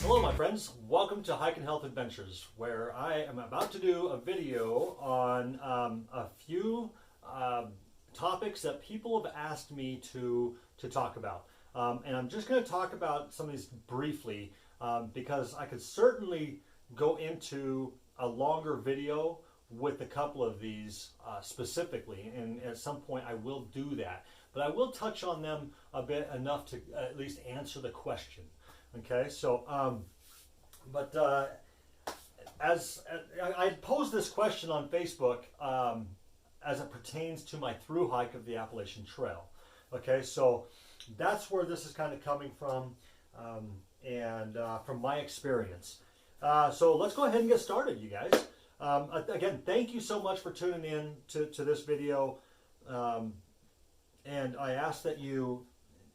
Hello my friends, welcome to Hike and Health Adventures, where I am about to do a video on a few topics that people have asked me to talk about. And I'm just going to talk about some of these briefly because I could certainly go into a longer video with a couple of these specifically, and at some point I will do that. But I will touch on them a bit enough to at least answer the question. Okay, so, as I posed this question on Facebook as it pertains to my through hike of the Appalachian Trail. Okay, so that's where this is kind of coming from, and from my experience. So let's go ahead and get started, you guys. Again, thank you so much for tuning in to this video. And I ask that you,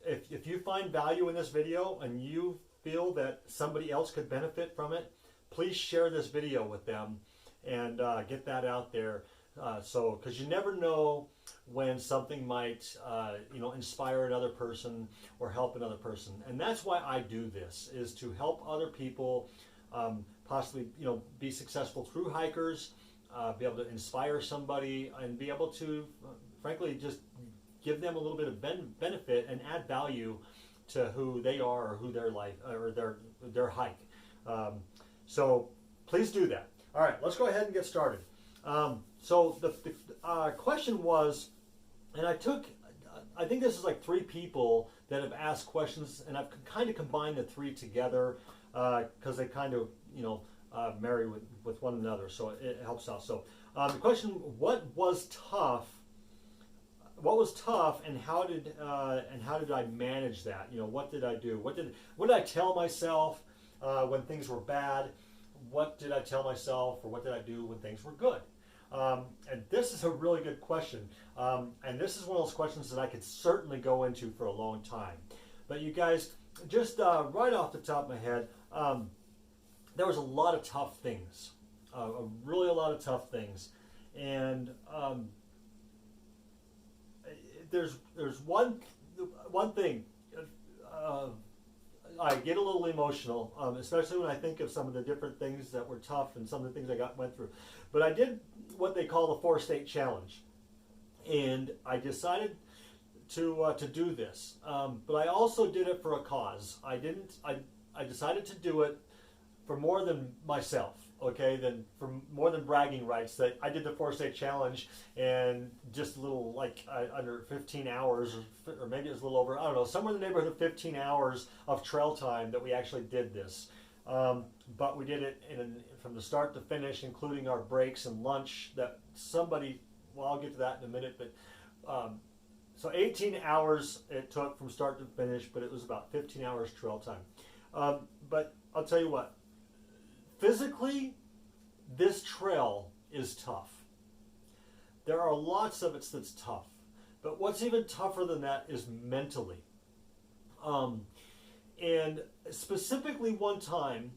if you find value in this video and you feel that somebody else could benefit from it, please share this video with them and get that out there. Because you never know when something might, inspire another person or help another person. And that's why I do this, is to help other people possibly, be successful through hikers, be able to inspire somebody, and be able to, frankly, just give them a little bit of benefit and add value to who they are or who their life or their hike. So please do that. All right, let's go ahead and get started. So the question was, and I think this is like 3 people that have asked questions, and I've kind of combined the 3 together because they kind of, marry with one another, so it helps out. So the question: what was tough? What was tough, and how did I manage that? What did I do? What did I tell myself when things were bad? What did I tell myself, or what did I do when things were good? And this is a really good question, and this is one of those questions that I could certainly go into for a long time. But you guys, just right off the top of my head, there was a lot of tough things, really a lot of tough things, and there's one thing. I get a little emotional, especially when I think of some of the different things that were tough and some of the things I went through. But I did what they call the 4-state challenge, and I decided to do this. But I also did it for a cause. I decided to do it for more than myself. Okay, then for more than bragging rights, that I did the 4-state challenge and just a little, like under 15 hours, or maybe it was a little over, I don't know, somewhere in the neighborhood of 15 hours of trail time that we actually did this. But we did it from the start to finish, including our breaks and lunch that somebody, well, I'll get to that in a minute, but so 18 hours it took from start to finish, but it was about 15 hours trail time. But I'll tell you what, physically, this trail is tough. There are lots of it that's tough. But what's even tougher than that is mentally. And specifically one time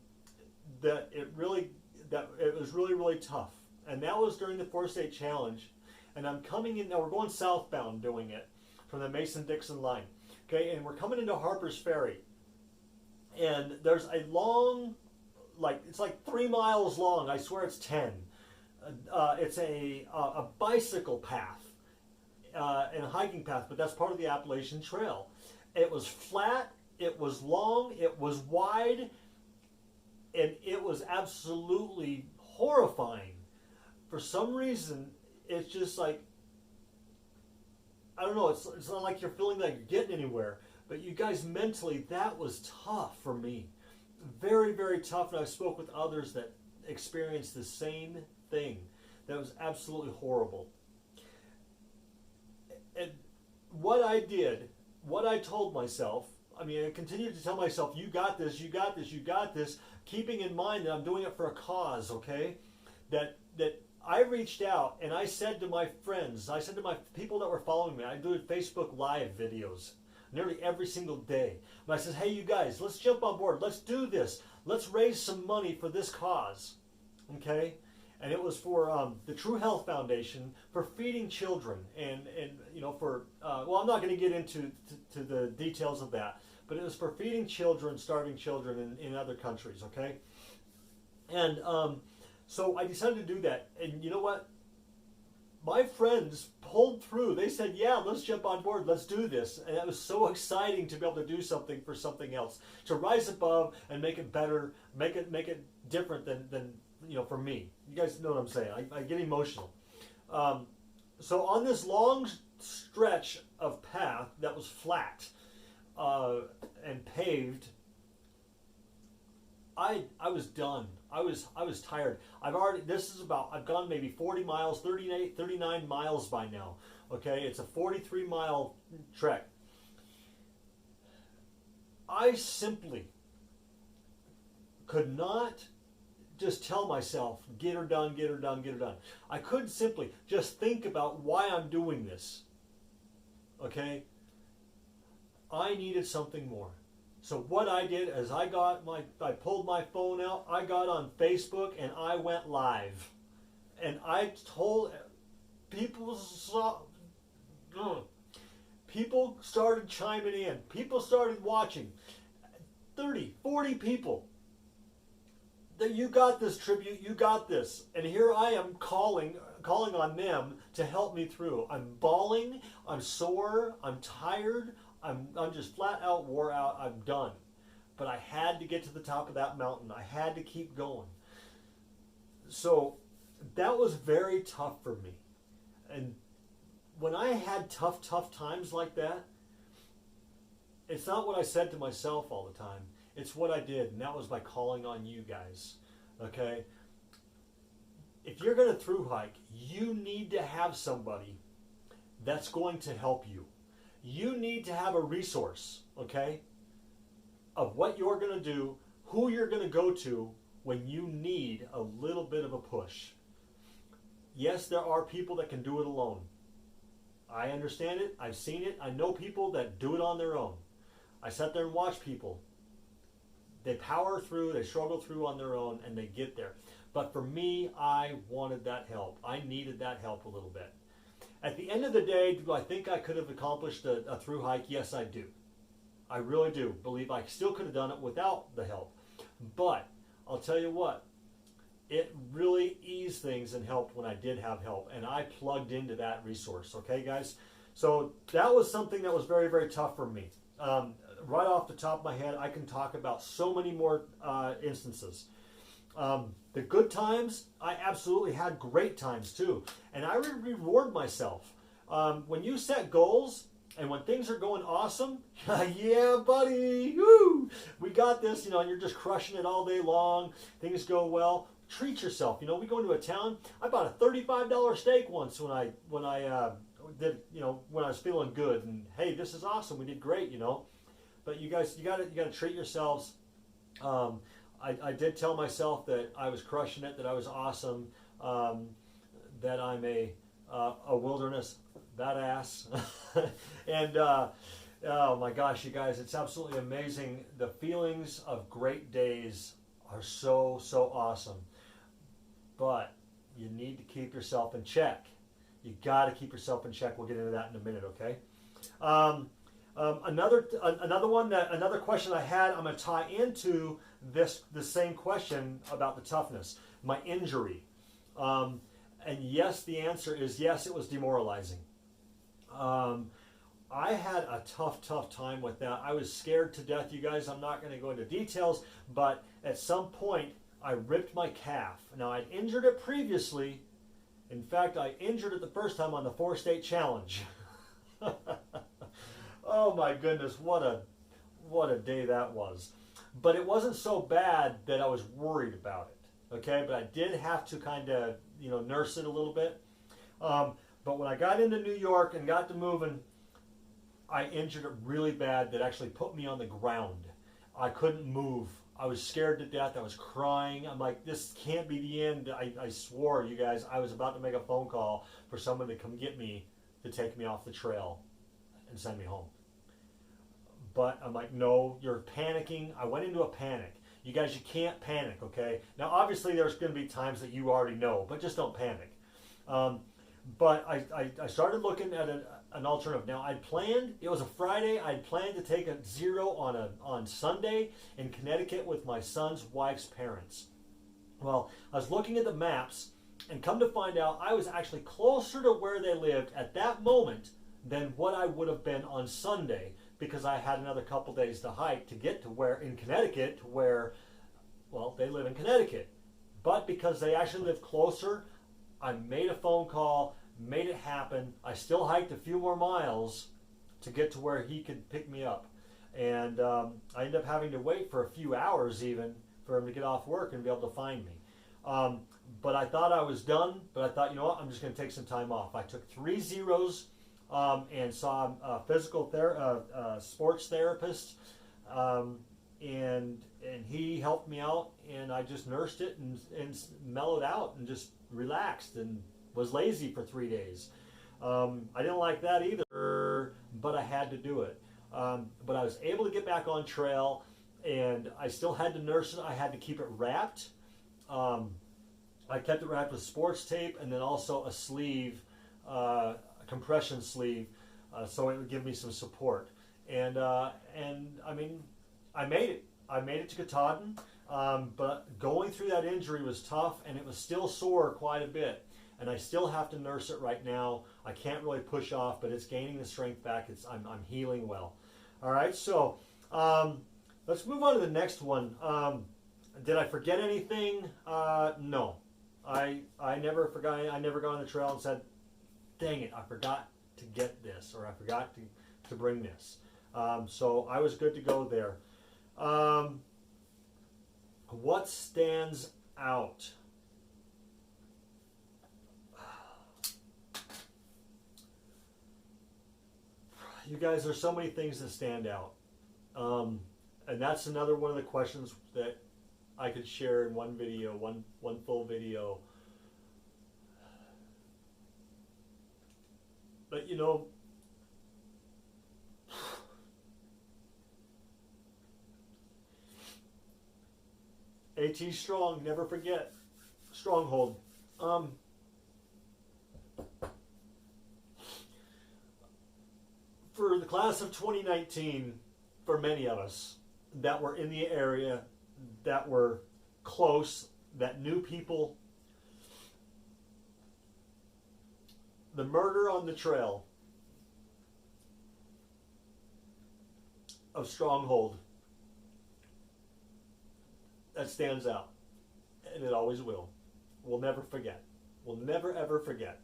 that it was really tough. And that was during the 4-state challenge. And I'm coming in, now we're going southbound doing it from the Mason-Dixon line. Okay, and we're coming into Harper's Ferry. And there's a long, it's like 3 miles long. I swear it's 10. It's a bicycle path and a hiking path, but that's part of the Appalachian Trail. It was flat, it was long, it was wide, and it was absolutely horrifying. For some reason, it's just like, I don't know, it's not like you're feeling like you're getting anywhere. But you guys, mentally, that was tough for me. Very, very tough, and I spoke with others that experienced the same thing. That was absolutely horrible. And what I did, what I told myself, I continued to tell myself, you got this, you got this, you got this, keeping in mind that I'm doing it for a cause, okay? That I reached out and I said to my friends, I said to my people that were following me, I do Facebook Live videos nearly every single day. And I said, hey, you guys, let's jump on board. Let's do this. Let's raise some money for this cause. Okay? And it was for the True Health Foundation for feeding children. And for, well, I'm not going to get into the details of that. but it was for feeding children, starving children in other countries, okay? And so I decided to do that. And you know what? My friends pulled through. They said, yeah, let's jump on board. Let's do this. And it was so exciting to be able to do something for something else, to rise above and make it better, make it different than you know, for me. You guys know what I'm saying. I get emotional. So on this long stretch of path that was flat and paved, I was done. I was tired. I've gone maybe 40 miles, 39 miles by now. Okay, it's a 43-mile trek. I simply could not just tell myself, get her done, get her done, get her done. I could simply just think about why I'm doing this. Okay? I needed something more. So what I did is I pulled my phone out, I got on Facebook, and I went live. And I told people, people started chiming in. People started watching. 30, 40 people. You got this, Tribute, you got this. And here I am calling on them to help me through. I'm bawling, I'm sore, I'm tired, I'm just flat out wore out, I'm done. But I had to get to the top of that mountain. I had to keep going. So that was very tough for me. And when I had tough times like that, it's not what I said to myself all the time. It's what I did, and that was by calling on you guys. Okay? If you're going to thru-hike, you need to have somebody that's going to help you. You need to have a resource, okay, of what you're going to do, who you're going to go to when you need a little bit of a push. Yes, there are people that can do it alone. I understand it. I've seen it. I know people that do it on their own. I sat there and watched people. They power through, they struggle through on their own, and they get there. But for me, I wanted that help. I needed that help a little bit. At the end of the day, do I think I could have accomplished a thru-hike? Yes, I do. I really do believe I still could have done it without the help. But I'll tell you what, it really eased things and helped when I did have help. And I plugged into that resource, okay, guys? So that was something that was very, very tough for me. Right off the top of my head, I can talk about so many more instances. The good times, I absolutely had great times too. And I reward myself. When you set goals and when things are going awesome, yeah, buddy, woo, we got this, you know, and you're just crushing it all day long. Things go well. Treat yourself. You know, we go into a town. I bought a $35 steak once when I did, you know, when I was feeling good. And hey, this is awesome. We did great, you know. But you guys, you gotta treat yourselves. I did tell myself that I was crushing it, that I was awesome, that I'm a wilderness badass. And oh my gosh, you guys, it's absolutely amazing. The feelings of great days are so awesome. But you need to keep yourself in check. You got to keep yourself in check. We'll get into that in a minute, okay? Another question I had, I'm going to tie into the same question about the toughness, my injury. And yes, the answer is yes, it was demoralizing. I had a tough time with that. I was scared to death, you guys. I'm not going to go into details, but at some point I ripped my calf. Now, I'd injured it previously. In fact, I injured it the first time on the 4-state challenge. Oh my goodness, what a day that was. But it wasn't so bad that I was worried about it. Okay, but I did have to kind of, you know, nurse it a little bit. But when I got into New York and got to moving, I injured it really bad that actually put me on the ground. I couldn't move. I was scared to death. I was crying. I'm like, this can't be the end. I swore, you guys, I was about to make a phone call for someone to come get me, to take me off the trail and send me home. But I'm like, no, you're panicking. I went into a panic. You guys, you can't panic, okay? Now, obviously, there's going to be times that you already know, but just don't panic. But I started looking at an alternative. Now I'd planned, it was a Friday, I'd planned to take a zero on Sunday in Connecticut with my son's wife's parents. Well, I was looking at the maps, and come to find out I was actually closer to where they lived at that moment than what I would have been on Sunday, because I had another couple days to hike to get to where in Connecticut, where, well, they live in Connecticut. But because they actually live closer, I made a phone call, made it happen. I still hiked a few more miles to get to where he could pick me up. And I ended up having to wait for a few hours even for him to get off work and be able to find me. But I thought I was done, but I thought, you know what, I'm just going to take some time off. I took 3 zeros and saw a sports therapist, and he helped me out, and I just nursed it and mellowed out and just relaxed and was lazy for 3 days. I didn't like that either, but I had to do it. But I was able to get back on trail, and I still had to nurse it. I had to keep it wrapped. I kept it wrapped with sports tape, and then also a sleeve, a compression sleeve, so it would give me some support. And I mean, I made it. I made it to Katahdin, but going through that injury was tough, and it was still sore quite a bit. And I still have to nurse it right now. I can't really push off, but it's gaining the strength back. I'm healing well. All right, so let's move on to the next one. Did I forget anything? No. I never forgot. I never got on the trail and said, dang it, I forgot to get this, or I forgot to bring this. So I was good to go there. What stands out? You guys, there's so many things that stand out. And that's another one of the questions that I could share in one video, one full video. But you know, AT strong, never forget. Stronghold. For the class of 2019, for many of us that were in the area, that were close, that knew people, the murder on the trail of Stronghold, that stands out, and it always will. We'll never forget. We'll never ever forget.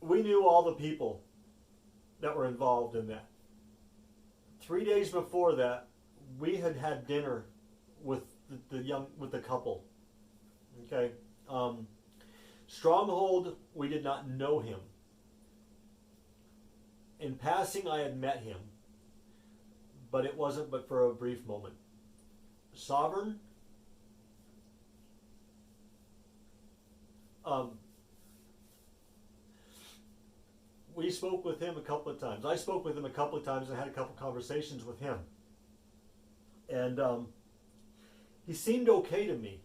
We knew all the people that were involved in that. 3 days before that, we had dinner with the couple. Okay, Stronghold, we did not know him. In passing, I had met him, but it wasn't but for a brief moment. Sovereign, we spoke with him a couple of times. I spoke with him a couple of times and had a couple of conversations with him. And he seemed okay to me.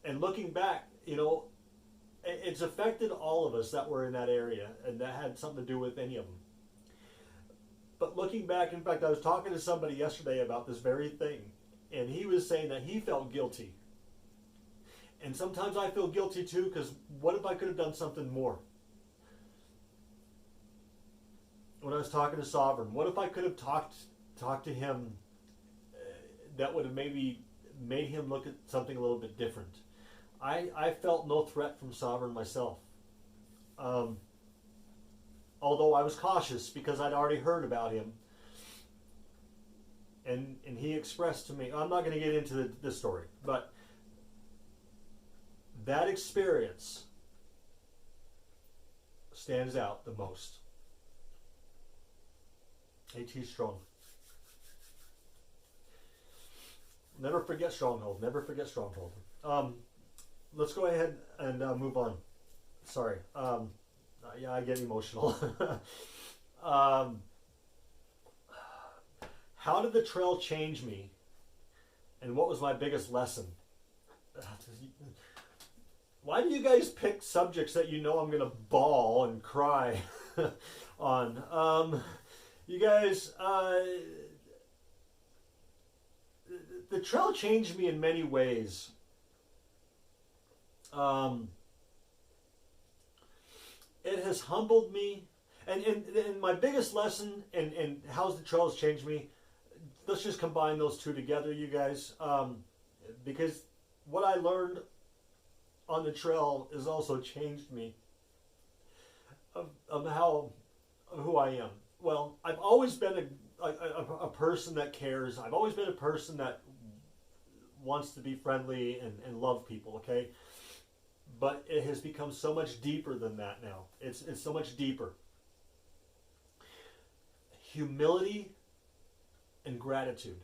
And looking back, you know, it's affected all of us that were in that area, and that had something to do with any of them. But looking back, in fact, I was talking to somebody yesterday about this very thing, and he was saying that he felt guilty. And sometimes I feel guilty too, because what if I could have done something more? When I was talking to Sovereign, what if I could have talked to him that would have maybe made him look at something a little bit different? I felt no threat from Sovereign myself. Although I was cautious because I'd already heard about him. And he expressed to me, I'm not going to get into this story, but that experience stands out the most. AT strong. Never forget Stronghold. Never forget Stronghold. Let's go ahead and move on. Sorry. Yeah, I get emotional. How did the trail change me? And what was my biggest lesson? why do you guys pick subjects that you know I'm gonna bawl and cry on? You guys, the trail changed me in many ways. It has humbled me, and my biggest lesson and how the trail has changed me. Let's just combine those two together, you guys, because what I learned on the trail has also changed me of who I am. Well, I've always been a person that cares. I've always been a person that wants to be friendly and love people, okay? But it has become so much deeper than that now. It's so much deeper. Humility and gratitude.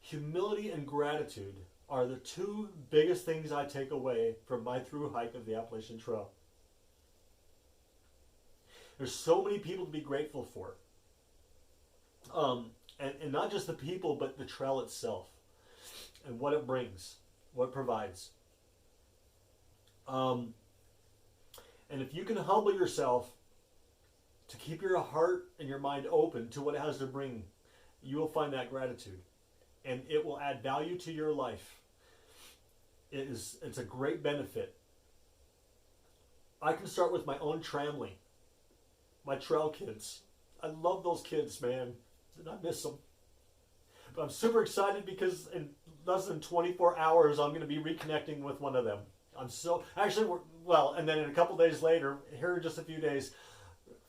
Humility and gratitude are the two biggest things I take away from my through hike of the Appalachian Trail. There's so many people to be grateful for. And not just the people, but the trail itself. And what it brings. What it provides. And if you can humble yourself to keep your heart and your mind open to what it has to bring, you will find that gratitude. And it will add value to your life. It's a great benefit. I can start with my own family. My trail kids. I love those kids, man. And I miss them. But I'm super excited because in less than 24 hours, I'm going to be reconnecting with one of them. I'm so... Actually, and then in a couple days later, here in just a few days,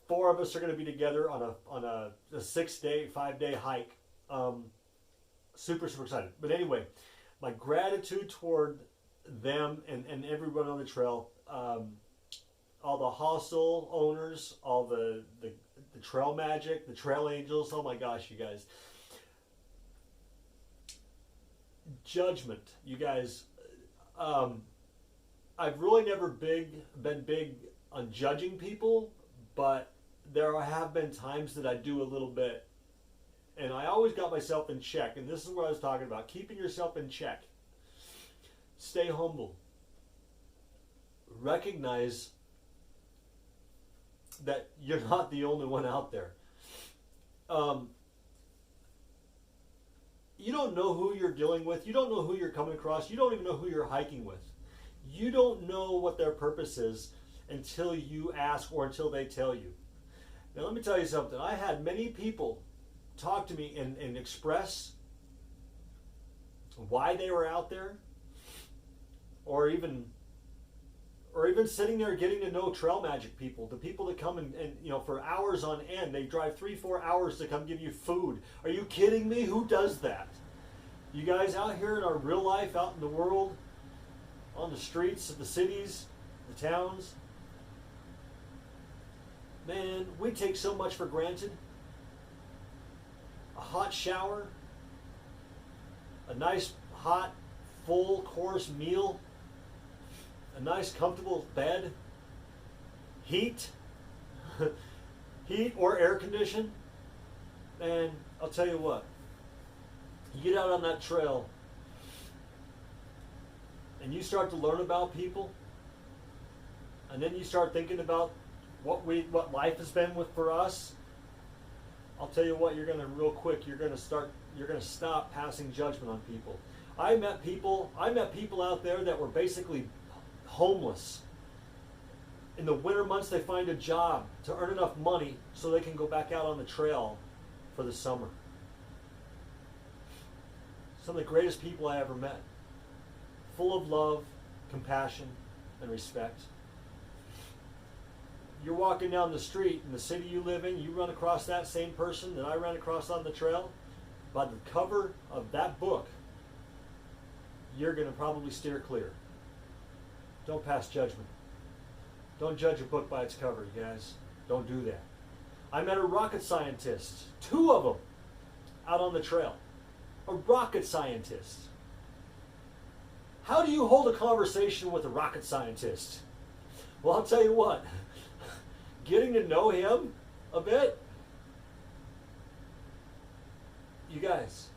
4 of us are going to be together on a 6-day, 5-day hike. Super, super excited. But anyway, my gratitude toward them and everyone on the trail, all the hostel owners, all the trail magic, the trail angels. Oh my gosh, you guys. Judgment, you guys. I've really never been big on judging people, but there have been times that I do a little bit. And I always got myself in check. And this is what I was talking about. Keeping yourself in check. Stay humble. Recognize that you're not the only one out there. You don't know who you're dealing with. You don't know who you're coming across. You don't even know who you're hiking with. You don't know what their purpose is until you ask or until they tell you. Now let me tell you something. I had many people talk to me and express why they were out there, or even sitting there getting to know trail magic people, the people that come and for hours on end, they drive 3-4 hours to come give you food. Are you kidding me? Who does that? You guys out here in our real life, out in the world, on the streets of the cities, the towns, man, we take so much for granted. A hot shower, a nice hot full course meal, a nice comfortable bed, heat or air condition. And I'll tell you what, you get out on that trail and you start to learn about people, and then you start thinking about what life has been for us. I'll tell you what, you're going to stop passing judgment on people. I met people out there that were basically homeless. In the winter months, they find a job to earn enough money so they can go back out on the trail for the summer. Some of the greatest people I ever met. Full of love, compassion, and respect. You're walking down the street in the city you live in, you run across that same person that I ran across on the trail. By the cover of that book, you're going to probably steer clear. Don't pass judgment. Don't judge a book by its cover, you guys. Don't do that. I met a rocket scientist, 2 of them, out on the trail. A rocket scientist. How do you hold a conversation with a rocket scientist? Well, I'll tell you what. Getting to know him a bit, you guys,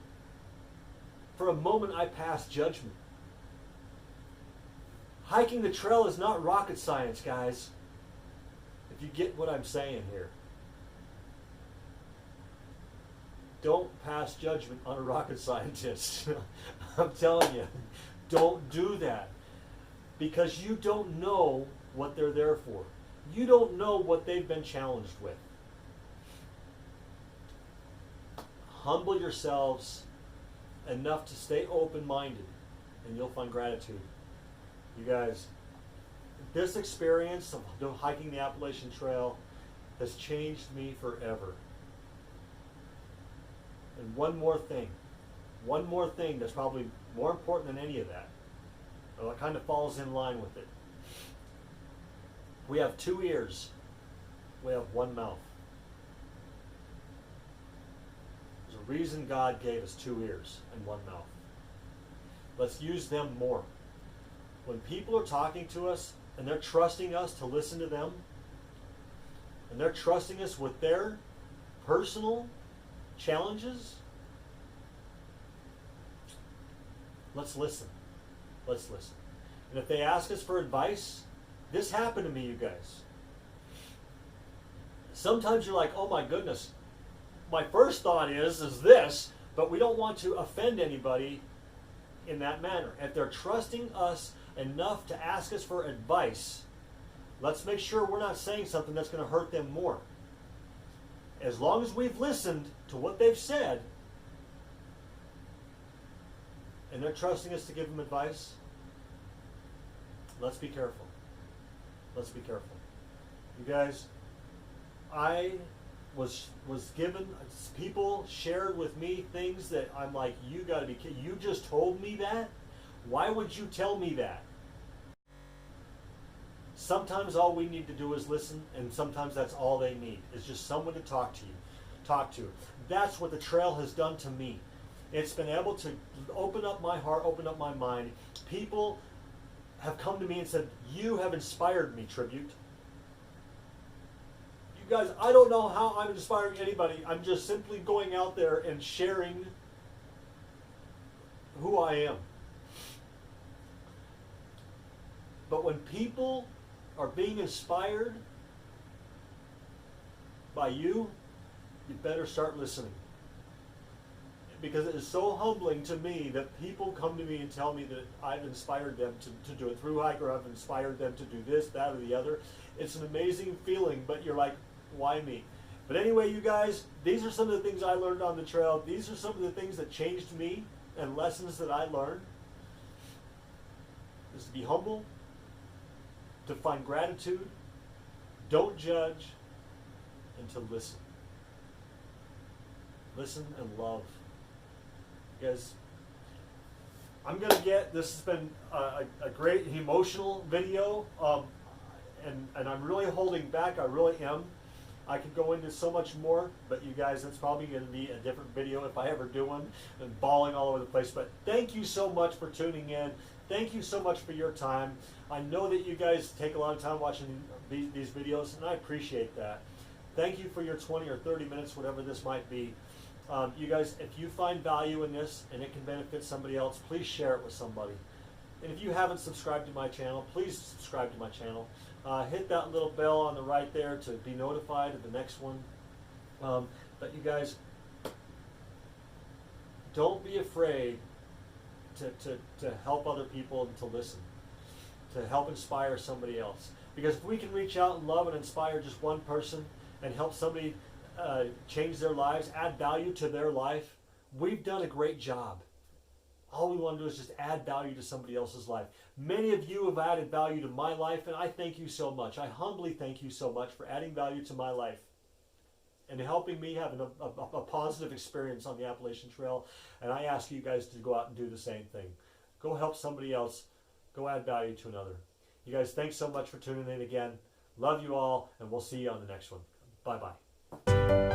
for a moment I passed judgment. Hiking the trail is not rocket science, guys. If you get what I'm saying here. Don't pass judgment on a rocket scientist. I'm telling you, don't do that. Because you don't know what they're there for. You don't know what they've been challenged with. Humble yourselves enough to stay open-minded, and you'll find gratitude. You guys, this experience of hiking the Appalachian Trail has changed me forever. And one more thing that's probably more important than any of that, well, it kind of falls in line with it. We have 2 ears. We have 1 mouth. There's a reason God gave us 2 ears and 1 mouth. Let's use them more. When people are talking to us and they're trusting us to listen to them, and they're trusting us with their personal challenges, let's listen. Let's listen. And if they ask us for advice, this happened to me, you guys. Sometimes you're like, oh my goodness, my first thought is this, but we don't want to offend anybody in that manner. If they're trusting us enough to ask us for advice, let's make sure we're not saying something that's going to hurt them more. As long as we've listened to what they've said, and they're trusting us to give them advice, let's be careful. Let's be careful. You guys, I was given, people shared with me things that I'm like, you got to be kidding. You just told me that? Why would you tell me that? Sometimes all we need to do is listen, and sometimes that's all they need, is just someone to talk to. That's what the trail has done to me. It's been able to open up my heart, open up my mind. People have come to me and said, you have inspired me, Tribute. You guys, I don't know how I'm inspiring anybody. I'm just simply going out there and sharing who I am. But when people are being inspired by you, you better start listening. Because it is so humbling to me that people come to me and tell me that I've inspired them to do a Thru-Hike, or I've inspired them to do this, that, or the other. It's an amazing feeling, but you're like, why me? But anyway, you guys, these are some of the things I learned on the trail. These are some of the things that changed me and lessons that I learned. Is to be humble, to find gratitude, don't judge, and to listen. Listen and love. Guys, I'm going to this has been a great emotional video, and I'm really holding back. I really am. I could go into so much more, but you guys, that's probably going to be a different video if I ever do one, and bawling all over the place. But thank you so much for tuning in. Thank you so much for your time. I know that you guys take a lot of time watching these videos, and I appreciate that. Thank you for your 20 or 30 minutes, whatever this might be. You guys, if you find value in this and it can benefit somebody else, please share it with somebody. And if you haven't subscribed to my channel, please subscribe to my channel. Hit that little bell on the right there to be notified of the next one. But you guys, don't be afraid to help other people and to listen, to help inspire somebody else. Because if we can reach out and love and inspire just one person and help somebody change their lives, add value to their life, we've done a great job. All we want to do is just add value to somebody else's life. Many of you have added value to my life, and I thank you so much. I humbly thank you so much for adding value to my life and helping me have a positive experience on the Appalachian Trail. And I ask you guys to go out and do the same thing. Go help somebody else. Go add value to another. You guys, thanks so much for tuning in again. Love you all, and we'll see you on the next one. Bye-bye.